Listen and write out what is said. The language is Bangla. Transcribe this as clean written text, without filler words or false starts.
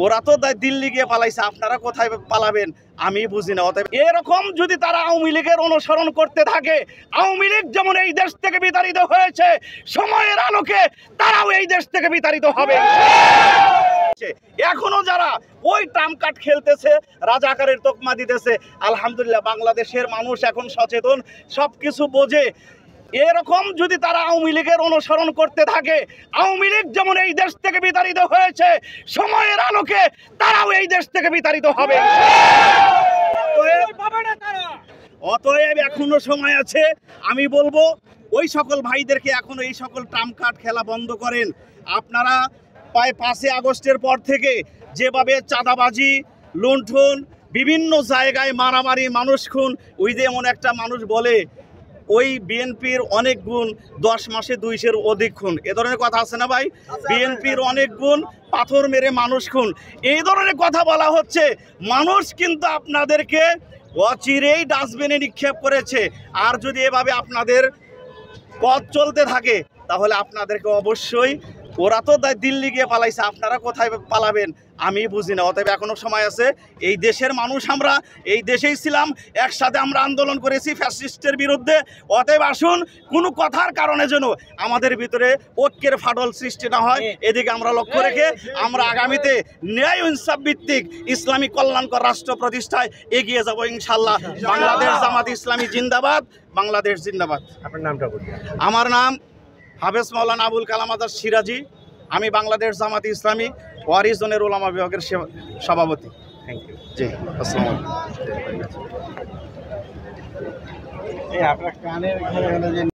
ওরা তো দিল্লি গিয়ে পালাইছে, আপনারা কোথায় পালাবেন আমি বুঝি না। অতএব এরকম যদি তারা আওয়ামী লীগের অনুসরণ করতে থাকে, আওয়ামী লীগ যেমন এই দেশ থেকে বিতাড়িত হয়েছে, সময়ের আলোকে তারাও এই দেশ থেকে বিতাড়িত হবে। এখনো যারা ওই ট্রাম্প কার্ড খেলতেছে, রাজাকারের তকমা দিতেছে, আলহামদুলিল্লাহ বাংলাদেশের মানুষ এখন সচেতন, সবকিছু বোঝে। এরকম যদি তারা আওয়ামী লীগের অনুসরণ করতে থাকে, আওয়ামী লীগ যেমন এই দেশ থেকে বিতাড়িত হয়েছে, সময়ের আলোকে তারাও এই দেশ থেকে বিতাড়িত হবে। অতএব এখনো সময় আছে। আমি বলবো ওই সকল ভাইদেরকে এখনো এই সকল ট্রাম্প কার্ড খেলা বন্ধ করেন। আপনারা প্রায় 5 আগস্টের পর থেকে যেভাবে চাঁদাবাজি, লুণ্ঠন, বিভিন্ন জায়গায় মারামারি, মানুষ খুন, ওই যে এমন একটা মানুষ বলে ওই বিএনপির অনেক গুণ, 10 মাসে 200-এর অধিক খুন, এ ধরনের কথা আছে না ভাই? বিএনপির অনেক গুণ, পাথর মেরে মানুষ খুন, এই ধরনের কথা বলা হচ্ছে। মানুষ কিন্তু আপনাদেরকে অচিরেই ডাস্টবিনে নিক্ষেপ করেছে। আর যদি এভাবে আপনাদের পথ চলতে থাকে তাহলে আপনাদেরকে অবশ্যই, ওরা তো দিল্লি গিয়ে পালাইছে, আপনারা কোথায় পালাবেন আমি বুঝি না। অতএব এখনো সময় আছে। এই দেশের মানুষ, আমরা এই দেশেই ছিলাম, একসাথে আমরা আন্দোলন করেছি ফ্যাসিস্টের বিরুদ্ধে। অতএব আসুন, কোনো কথার কারণে যেন আমাদের ভিতরে ঐক্যের ফাটল সৃষ্টি না হয়, এদিকে আমরা লক্ষ্য রেখে আমরা আগামীতে ন্যায় ইনসাফ ভিত্তিক ইসলামী কল্যাণকর রাষ্ট্র প্রতিষ্ঠায় এগিয়ে যাব ইনশাল্লাহ। বাংলাদেশ জামাত ইসলামী জিন্দাবাদ, বাংলাদেশ জিন্দাবাদ। আপনার নামটা বলুন। আমার নাম হাফেজ মাওলানা আবুল কালাম আজাদ সিরাজি। আমি বাংলাদেশ জামাত ইসলামী ওয়ারিস জোনের উলামা বিভাগের সভাপতি। Thank you. জি, আসসালামু আলাইকুম। আপনার কানের